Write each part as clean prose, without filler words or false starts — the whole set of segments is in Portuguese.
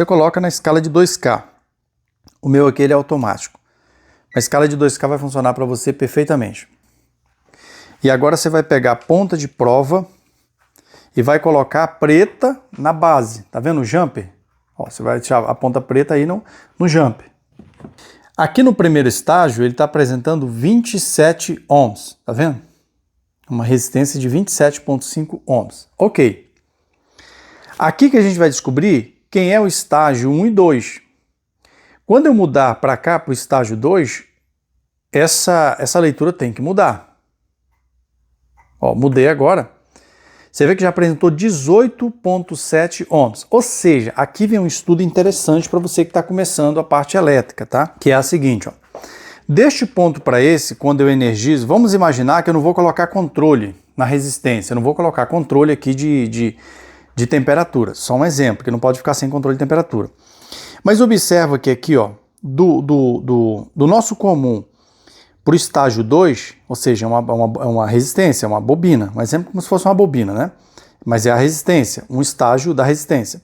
Você coloca na escala de 2K. O meu aqui ele é automático. A escala de 2K vai funcionar para você perfeitamente. E agora você vai pegar a ponta de prova e vai colocar a preta na base. Tá vendo o jumper? Ó, você vai deixar a ponta preta aí no jumper. Aqui no primeiro estágio ele está apresentando 27 ohms. Tá vendo? Uma resistência de 27,5 ohms. Ok. Aqui que a gente vai descobrir quem é o estágio 1 e 2. Quando eu mudar para cá, para o estágio 2, essa leitura tem que mudar. Ó, mudei agora. Você vê que já apresentou 18,7 ohms. Ou seja, aqui vem um estudo interessante para você que está começando a parte elétrica, tá? Que é a seguinte, ó. Deste ponto para esse, quando eu energizo, vamos imaginar que eu não vou colocar controle na resistência. Eu não vou colocar controle aqui de temperatura. Só um exemplo, que não pode ficar sem controle de temperatura. Mas observa que aqui, ó, do nosso comum para o estágio 2, ou seja, é uma resistência, uma bobina, um exemplo como se fosse uma bobina, né? Mas é a resistência, um estágio da resistência.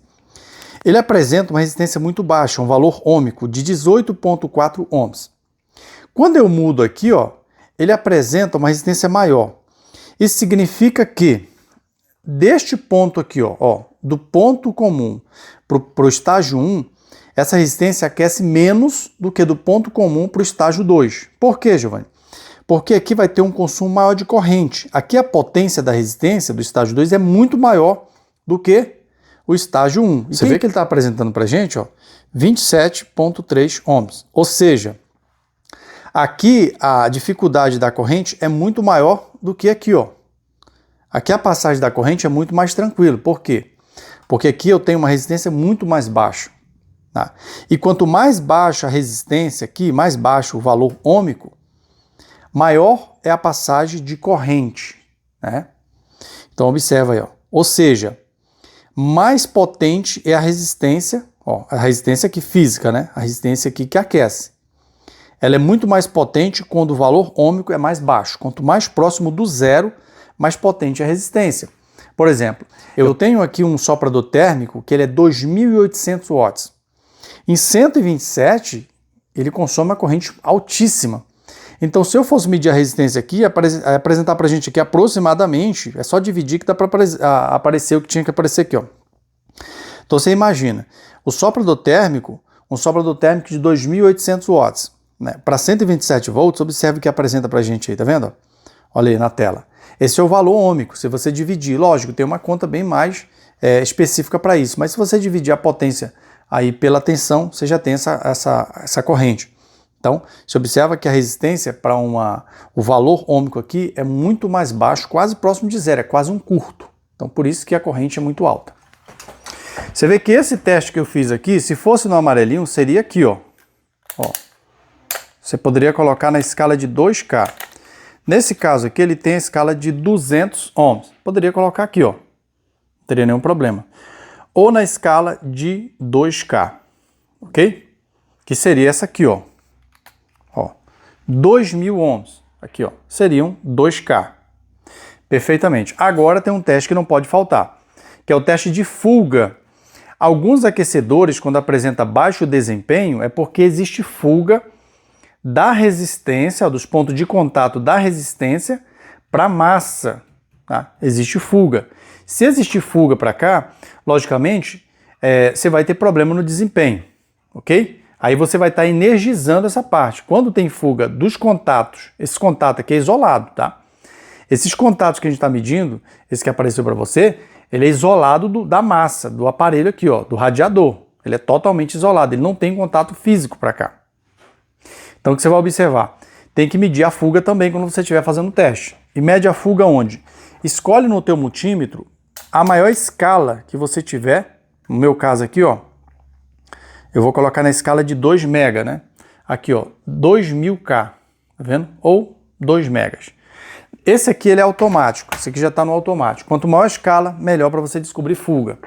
Ele apresenta uma resistência muito baixa, um valor ôhmico de 18,4 ohms. Quando eu mudo aqui, ó, ele apresenta uma resistência maior. Isso significa que deste ponto aqui, ó, do ponto comum para o estágio 1, essa resistência aquece menos do que do ponto comum para o estágio 2. Por quê, Giovanni? Porque aqui vai ter um consumo maior de corrente. Aqui a potência da resistência do estágio 2 é muito maior do que o estágio 1. Você vê que ele está apresentando para a gente, ó, 27,3 ohms. Ou seja, aqui a dificuldade da corrente é muito maior do que aqui, ó. Aqui a passagem da corrente é muito mais tranquila. Por quê? Porque aqui eu tenho uma resistência muito mais baixa. Tá? E quanto mais baixa a resistência aqui, mais baixo o valor ôhmico, maior é a passagem de corrente. Né? Então observa aí. Ó. Ou seja, mais potente é a resistência aqui física, né? A resistência aqui que aquece. Ela é muito mais potente quando o valor ôhmico é mais baixo. Quanto mais próximo do zero, mais potente é a resistência. Por exemplo, eu tenho aqui um soprador térmico que ele é 2.800 watts. Em 127, ele consome uma corrente altíssima. Então, se eu fosse medir a resistência aqui, apresentar para a gente aqui aproximadamente, é só dividir que dá para aparecer o que tinha que aparecer aqui. Ó. Então, você imagina, um soprador térmico de 2.800 watts, né? Para 127 volts, observe o que apresenta para a gente aí, tá vendo? Olha aí na tela. Esse é o valor ôhmico. Se você dividir, lógico, tem uma conta bem mais específica para isso, mas se você dividir a potência aí pela tensão, você já tem essa corrente. Então, você observa que a resistência para o valor ôhmico aqui é muito mais baixo, quase próximo de zero, é quase um curto. Então, por isso que a corrente é muito alta. Você vê que esse teste que eu fiz aqui, se fosse no amarelinho, seria aqui, ó. Você poderia colocar na escala de 2K. Nesse caso aqui, ele tem a escala de 200 ohms. Poderia colocar aqui, ó. Não teria nenhum problema. Ou na escala de 2K, ok? Que seria essa aqui, ó. 2.000 ohms, aqui, ó, seriam 2K. Perfeitamente. Agora tem um teste que não pode faltar, que é o teste de fuga. Alguns aquecedores, quando apresenta baixo desempenho, é porque existe fuga da resistência, dos pontos de contato da resistência para a massa. Tá? Existe fuga. Se existir fuga para cá, logicamente, você vai ter problema no desempenho, ok? Aí você vai estar energizando essa parte. Quando tem fuga dos contatos, esse contato aqui é isolado, tá? Esses contatos que a gente está medindo, esse que apareceu para você, ele é isolado da massa, do aparelho aqui, ó, do radiador. Ele é totalmente isolado, ele não tem contato físico para cá. Então o que você vai observar? Tem que medir a fuga também quando você estiver fazendo o teste. E mede a fuga onde? Escolhe no teu multímetro a maior escala que você tiver. No meu caso aqui, ó, eu vou colocar na escala de 2 mega, né? Aqui, ó, 2000K, tá vendo? Ou 2 megas. Esse aqui ele é automático, esse aqui já está no automático. Quanto maior a escala, melhor para você descobrir fuga.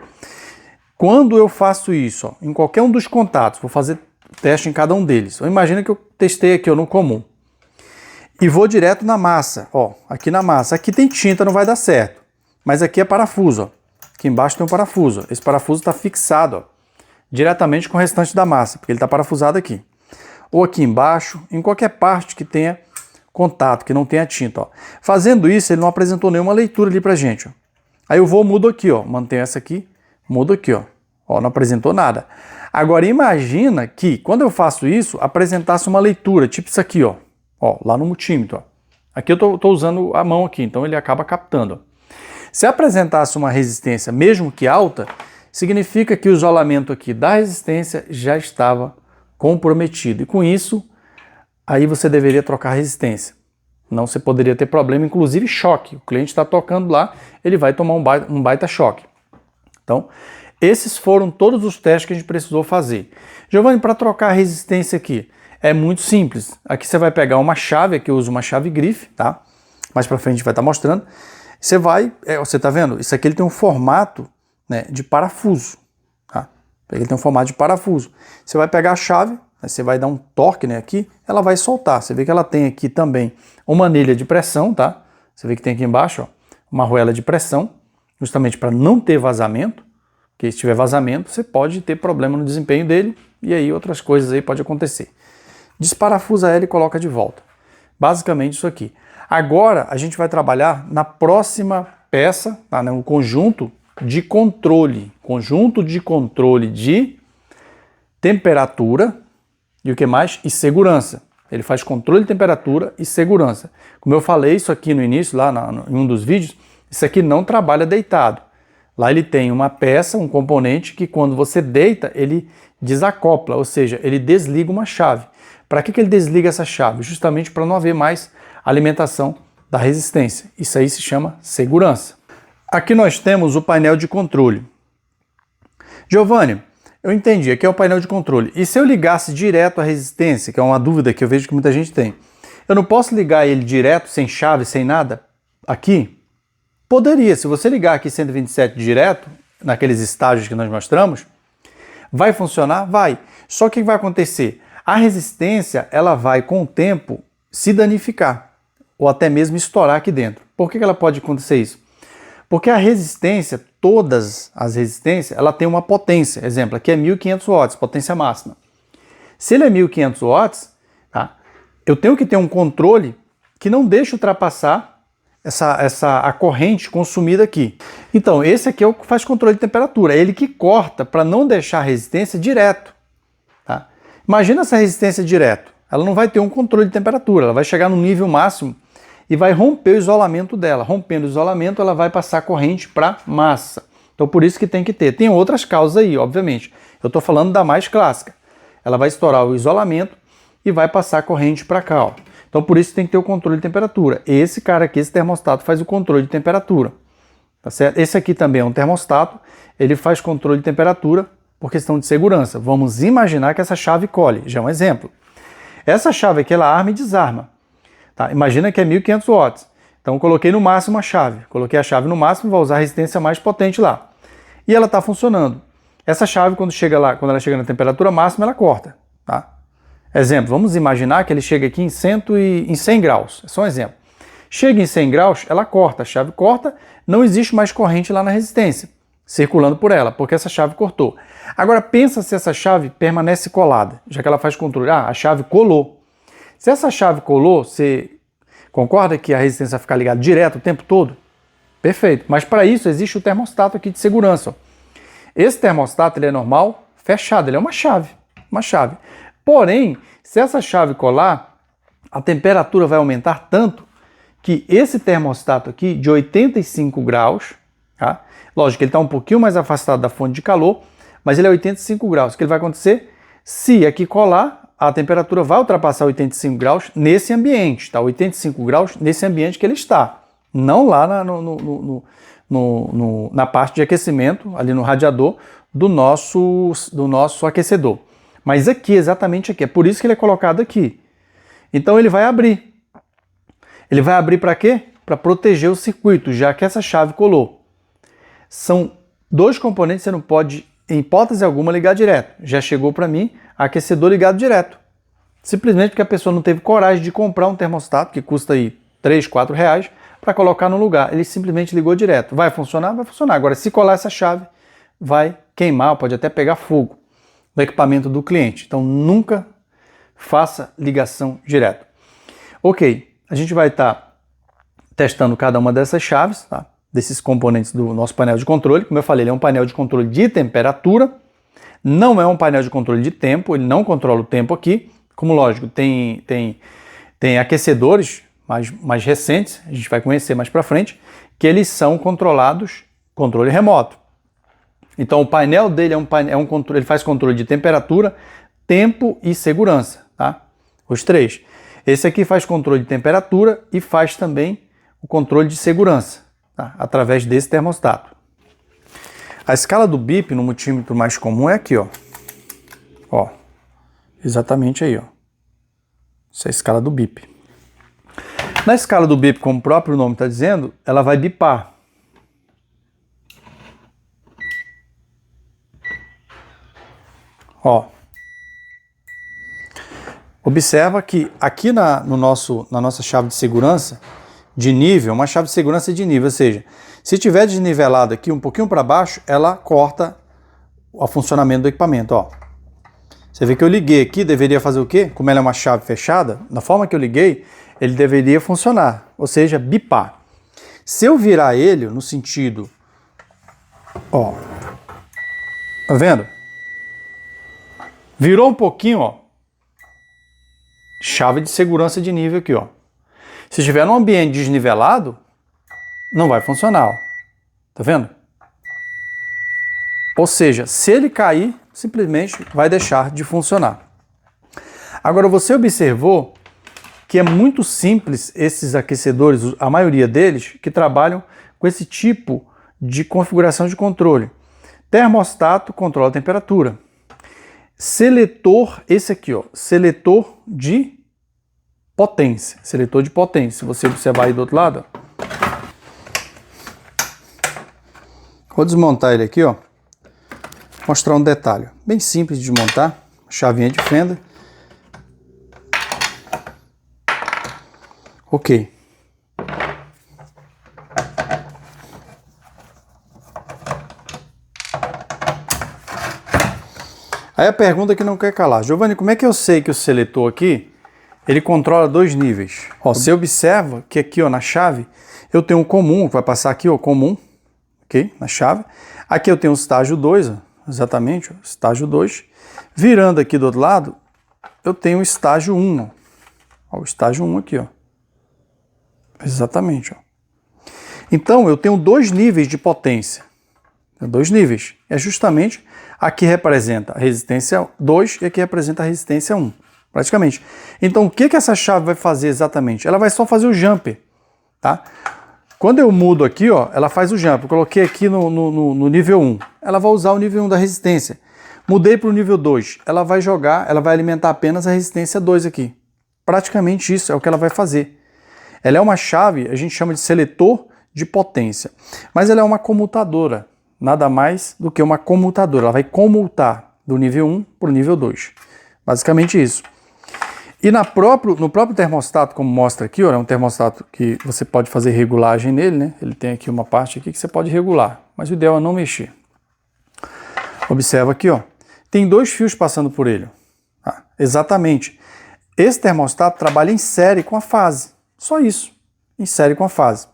Quando eu faço isso, ó, em qualquer um dos contatos, vou fazer teste em cada um deles. Então, imagina que eu testei aqui, ó, no comum. E vou direto na massa, ó, aqui na massa. Aqui tem tinta, não vai dar certo. Mas aqui é parafuso, ó. Aqui embaixo tem um parafuso, ó. Esse parafuso está fixado, ó. diretamente com o restante da massa, porque ele está parafusado aqui. Ou aqui embaixo, em qualquer parte que tenha contato, que não tenha tinta. Ó. Fazendo isso, ele não apresentou nenhuma leitura ali pra gente. Ó. Aí eu vou, mudo aqui, ó. Mantenho essa aqui, mudo aqui, ó. Ó, não apresentou nada. Agora imagina que, quando eu faço isso, apresentasse uma leitura, tipo isso aqui, ó. Ó, lá no multímetro, ó. Aqui eu tô usando a mão aqui, então ele acaba captando. Ó. Se apresentasse uma resistência, mesmo que alta, significa que o isolamento aqui da resistência já estava comprometido. E com isso, aí você deveria trocar a resistência. Não você poderia ter problema, inclusive choque. O cliente está tocando lá, ele vai tomar um baita choque. Então, esses foram todos os testes que a gente precisou fazer. Giovanni, para trocar a resistência aqui, é muito simples. Aqui você vai pegar uma chave, aqui eu uso uma chave grife, tá? Mais para frente a gente vai estar mostrando. Você está vendo? Isso aqui ele tem um formato, né, de parafuso. Tá? Ele tem um formato de parafuso. Você vai pegar a chave, você vai dar um torque, né, aqui, ela vai soltar. Você vê que ela tem aqui também uma anelha de pressão, tá? Você vê que tem aqui embaixo, ó, uma arruela de pressão, justamente para não ter vazamento, porque se tiver vazamento, você pode ter problema no desempenho dele, e aí outras coisas aí podem acontecer. Desparafusa ela e coloca de volta. Basicamente isso aqui. Agora a gente vai trabalhar na próxima peça, tá, né, um conjunto de controle de temperatura e o que mais? E segurança. Ele faz controle de temperatura e segurança. Como eu falei isso aqui no início, lá em um dos vídeos, isso aqui não trabalha deitado. Lá ele tem uma peça, um componente que quando você deita, ele desacopla, ou seja, ele desliga uma chave. Para que ele desliga essa chave? Justamente para não haver mais alimentação da resistência. Isso aí se chama segurança. Aqui nós temos o painel de controle. Giovanni, eu entendi, aqui é o painel de controle. E se eu ligasse direto a resistência, que é uma dúvida que eu vejo que muita gente tem, eu não posso ligar ele direto, sem chave, sem nada, aqui? Poderia, se você ligar aqui 127 direto, naqueles estágios que nós mostramos, vai funcionar? Vai. Só que o que vai acontecer? A resistência, ela vai com o tempo se danificar, ou até mesmo estourar aqui dentro. Por que ela pode acontecer isso? Porque a resistência, todas as resistências, ela tem uma potência. Exemplo, aqui é 1500 watts, potência máxima. Se ele é 1500 watts, tá, eu tenho que ter um controle que não deixe ultrapassar a corrente consumida aqui. Então, esse aqui é o que faz controle de temperatura. É ele que corta para não deixar a resistência direto. Tá? Imagina essa resistência direto. Ela não vai ter um controle de temperatura, ela vai chegar no nível máximo e vai romper o isolamento dela. Rompendo o isolamento, ela vai passar corrente para massa. Então, por isso que tem que ter. Tem outras causas aí, obviamente. Eu estou falando da mais clássica. Ela vai estourar o isolamento e vai passar corrente para cá. Ó. Então, por isso tem que ter o controle de temperatura. Esse cara aqui, esse termostato, faz o controle de temperatura. Tá certo? Esse aqui também é um termostato. Ele faz controle de temperatura por questão de segurança. Vamos imaginar que essa chave colhe. Já é um exemplo. Essa chave aqui, ela arma e desarma. Tá? Imagina que é 1500 watts. Então, eu coloquei no máximo a chave. Coloquei a chave no máximo, vou usar a resistência mais potente lá. E ela está funcionando. Essa chave, quando ela chega na temperatura máxima, ela corta. Tá? Exemplo, vamos imaginar que ele chega aqui em 100 graus. É só um exemplo. Chega em 100 graus, ela corta. A chave corta, não existe mais corrente lá na resistência, circulando por ela, porque essa chave cortou. Agora, pensa se essa chave permanece colada, já que ela faz controle. Ah, a chave colou. Se essa chave colou, você concorda que a resistência vai ficar ligada direto o tempo todo? Perfeito. Mas para isso existe o termostato aqui de segurança. Ó. Esse termostato ele é normal, fechado, ele é uma chave. Uma chave. Porém, se essa chave colar, a temperatura vai aumentar tanto que esse termostato aqui, de 85 graus, tá? Lógico que ele está um pouquinho mais afastado da fonte de calor, mas ele é 85 graus. O que vai acontecer? Se aqui colar, a temperatura vai ultrapassar 85 graus nesse ambiente, tá? 85 graus nesse ambiente que ele está. Não lá na parte de aquecimento, ali no radiador do nosso aquecedor. Mas aqui, exatamente aqui. É por isso que ele é colocado aqui. Então ele vai abrir. Ele vai abrir para quê? Para proteger o circuito, já que essa chave colou. São dois componentes que você não pode, em hipótese alguma, ligar direto. Já chegou para mim aquecedor ligado direto. Simplesmente porque a pessoa não teve coragem de comprar um termostato, que custa aí 3, 4 reais, para colocar no lugar. Ele simplesmente ligou direto. Vai funcionar? Vai funcionar. Agora, se colar essa chave, vai queimar, pode até pegar fogo. do equipamento do cliente. Então nunca faça ligação direto. Ok, a gente vai estar testando cada uma dessas chaves, tá? Desses componentes do nosso painel de controle. Como eu falei, ele é um painel de controle de temperatura, não é um painel de controle de tempo, ele não controla o tempo aqui. Como lógico, tem aquecedores mais recentes, a gente vai conhecer mais para frente, que eles são controlados controle remoto. Então o painel dele ele faz controle de temperatura, tempo e segurança, tá? Os três. Esse aqui faz controle de temperatura e faz também o controle de segurança, tá? Através desse termostato. A escala do BIP no multímetro mais comum é aqui, ó. Ó, exatamente aí, ó. Essa é a escala do BIP. Na escala do BIP, como o próprio nome está dizendo, ela vai bipar. Ó. Observa que aqui na nossa chave de segurança de nível, uma chave de segurança de nível, ou seja, se tiver desnivelado aqui um pouquinho para baixo, ela corta o funcionamento do equipamento, ó. Você vê que eu liguei aqui, deveria fazer o quê? Como ela é uma chave fechada, da forma que eu liguei, ele deveria funcionar, ou seja, bipar. Se eu virar ele no sentido, ó, tá vendo? Virou um pouquinho, ó, chave de segurança de nível aqui, ó. Se estiver num ambiente desnivelado, não vai funcionar, ó. Tá vendo? Ou seja, se ele cair, simplesmente vai deixar de funcionar. Agora, você observou que é muito simples esses aquecedores, a maioria deles, que trabalham com esse tipo de configuração de controle. Termostato controla a temperatura. Seletor, esse aqui, ó, seletor de potência. Seletor de potência. Se você observar aí do outro lado, ó. Vou desmontar ele aqui, ó. Mostrar um detalhe. Bem simples de montar. Chavinha de fenda. Ok. Aí a pergunta que não quer calar. Giovanni, como é que eu sei que o seletor aqui, ele controla dois níveis? Ó, você observa que aqui, ó, na chave, eu tenho um comum, que vai passar aqui, ó, comum, ok? Na chave. Aqui eu tenho o estágio 2, ó, exatamente, ó, estágio 2. Virando aqui do outro lado, eu tenho o estágio 1, ó, o estágio 1 aqui, ó. Exatamente, ó. Então, eu tenho dois níveis de potência. Dois níveis. É justamente aqui representa a resistência 2 e aqui representa a resistência 1, praticamente. Então, o que essa chave vai fazer exatamente? Ela vai só fazer o jumper, tá? Quando eu mudo aqui, ó, ela faz o jumper. Eu coloquei aqui no nível 1. Ela vai usar o nível 1 da resistência. Mudei para o nível 2. Ela vai jogar, ela vai alimentar apenas a resistência 2 aqui. Praticamente isso é o que ela vai fazer. Ela é uma chave, a gente chama de seletor de potência, mas ela é uma comutadora, nada mais do que uma comutadora. Ela vai comutar do nível 1 para o nível 2. Basicamente isso. E no próprio termostato, como mostra aqui, ó, é um termostato que você pode fazer regulagem nele, né? Ele tem aqui uma parte aqui que você pode regular, mas o ideal é não mexer. Observa aqui, ó, tem dois fios passando por ele. Ah, exatamente. Esse termostato trabalha em série com a fase. Só isso, em série com a fase.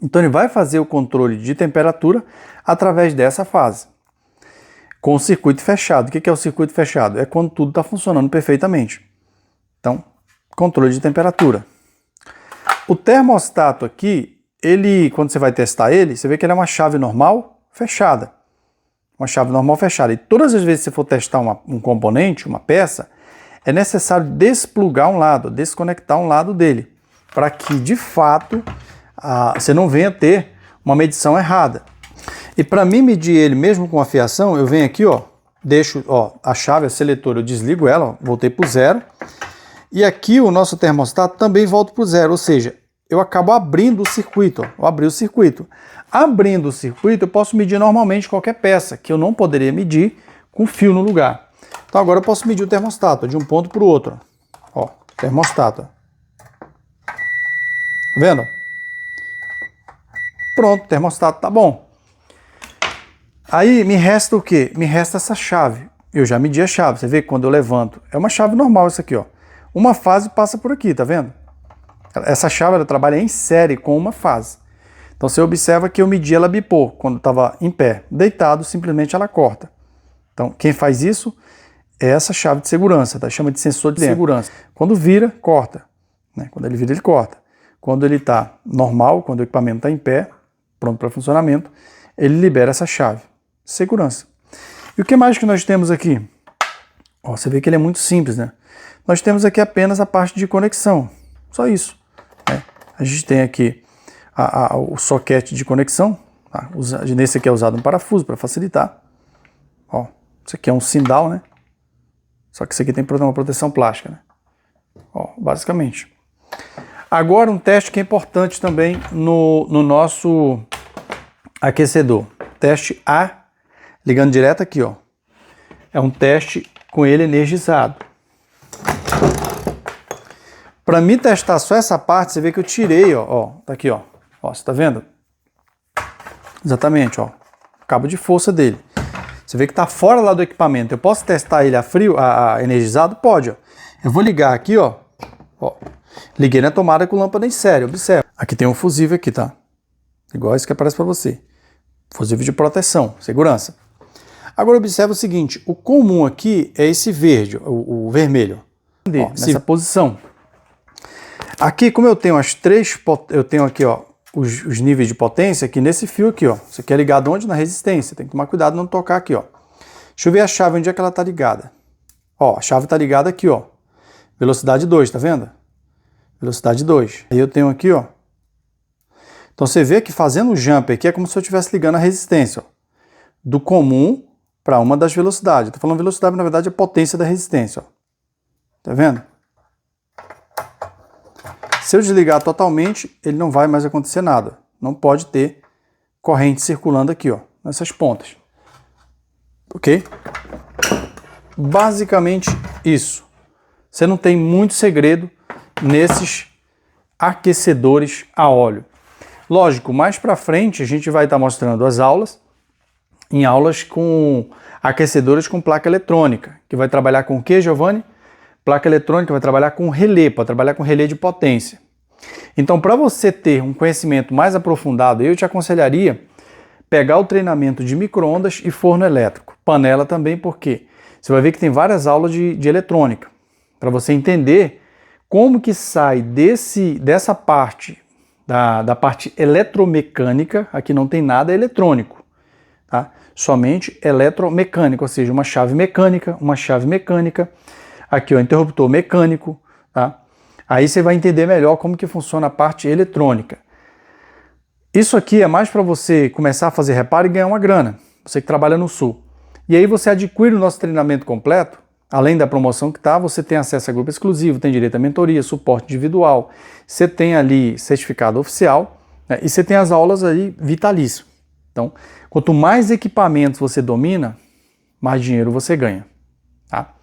Então ele vai fazer o controle de temperatura através dessa fase, com o circuito fechado. O que é o circuito fechado? É quando tudo está funcionando perfeitamente. Então, controle de temperatura. O termostato aqui, quando você vai testar ele, você vê que ele é uma chave normal fechada. Uma chave normal fechada. E todas as vezes que você for testar um componente, uma peça, é necessário desplugar um lado, desconectar um lado dele, para que, de fato, você não venha ter uma medição errada. E para mim medir ele mesmo com a fiação, eu venho aqui, ó, deixo, ó, a chave, a seletora, eu desligo ela, ó, voltei para o 0. E aqui o nosso termostato também volta para o 0, ou seja, eu acabo abrindo o circuito, ó, eu abri o circuito. Abrindo o circuito, eu posso medir normalmente qualquer peça, que eu não poderia medir com fio no lugar. Então agora eu posso medir o termostato, de um ponto para o outro. Ó, termostato. Tá vendo? Pronto, o termostato tá bom. Aí me resta o quê? Me resta essa chave. eu já medi a chave. Você vê que quando eu levanto, é uma chave normal isso aqui, ó. Uma fase passa por aqui, tá vendo? Essa chave ela trabalha em série com uma fase. Então você observa que eu medi ela bipor, quando estava em pé. Deitado, simplesmente ela corta. Então quem faz isso é essa chave de segurança, tá? Chama de sensor de segurança. Quando vira, corta. Né? Quando ele vira, ele corta. Quando ele está normal, quando o equipamento está em pé, pronto para funcionamento, ele libera essa chave. Segurança. E o que mais que nós temos aqui? Ó, você vê que ele é muito simples, né? Nós temos aqui apenas a parte de conexão. Só isso. Né? A gente tem aqui o soquete de conexão. Tá? Nesse aqui é usado um parafuso para facilitar. Ó, isso aqui é um sindal, né? Só que isso aqui tem uma proteção plástica, né? Ó, basicamente. Agora um teste que é importante também no nosso aquecedor. Teste A, ligando direto aqui, ó. É um teste com ele energizado. Para mim testar só essa parte, você vê que eu tirei, ó, tá aqui, ó. Ó, você tá vendo? Exatamente, ó. O cabo de força dele. Você vê que tá fora lá do equipamento. Eu posso testar ele a frio, a energizado? Pode, ó. Eu vou ligar aqui, ó. Ó. Liguei na tomada com lâmpada em série, observa. Aqui tem um fusível aqui, tá? Igual esse que aparece para você. Fusível de proteção, segurança. Agora observa o seguinte, o comum aqui é esse verde, o vermelho. Ó, nessa posição. Aqui, como eu tenho eu tenho aqui, ó, os níveis de potência aqui nesse fio aqui, ó. Isso aqui é ligado onde? Na resistência. Tem que tomar cuidado não tocar aqui, ó. Deixa eu ver a chave, onde é que ela tá ligada. Ó, a chave tá ligada aqui, ó. Velocidade 2, tá vendo? Velocidade 2. Aí eu tenho aqui, ó. Então você vê que fazendo o jump aqui é como se eu estivesse ligando a resistência, ó. Do comum para uma das velocidades. Tô falando velocidade, mas na verdade é a potência da resistência, ó. Tá vendo? Se eu desligar totalmente, ele não vai mais acontecer nada. Não pode ter corrente circulando aqui, ó, nessas pontas. Ok? Basicamente isso. Você não tem muito segredo nesses aquecedores a óleo. Lógico, mais para frente a gente vai estar mostrando as aulas, em aulas com aquecedores com placa eletrônica, que vai trabalhar com o que, Giovanni? Placa eletrônica vai trabalhar com relé, para trabalhar com relé de potência. Então, para você ter um conhecimento mais aprofundado, eu te aconselharia pegar o treinamento de micro-ondas e forno elétrico. Panela também, porque você vai ver que tem várias aulas de eletrônica, para você entender como que sai dessa parte, da parte eletromecânica, aqui não tem nada eletrônico, tá? Somente eletromecânico, ou seja, uma chave mecânica, aqui o interruptor mecânico, tá? Aí você vai entender melhor como que funciona a parte eletrônica. Isso aqui é mais para você começar a fazer reparo e ganhar uma grana, você que trabalha no Sul. E aí você adquire o nosso treinamento completo, além da promoção que tá, você tem acesso a grupo exclusivo, tem direito à mentoria, suporte individual, você tem ali certificado oficial, né? E você tem as aulas aí vitalício. Então, quanto mais equipamentos você domina, mais dinheiro você ganha, tá?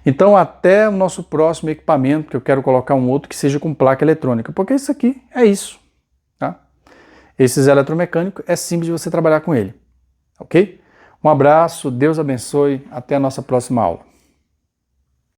Então, até o nosso próximo equipamento, que eu quero colocar um outro que seja com placa eletrônica, porque isso aqui é isso, tá? Esses eletromecânicos é simples de você trabalhar com ele, ok? Um abraço, Deus abençoe, até a nossa próxima aula.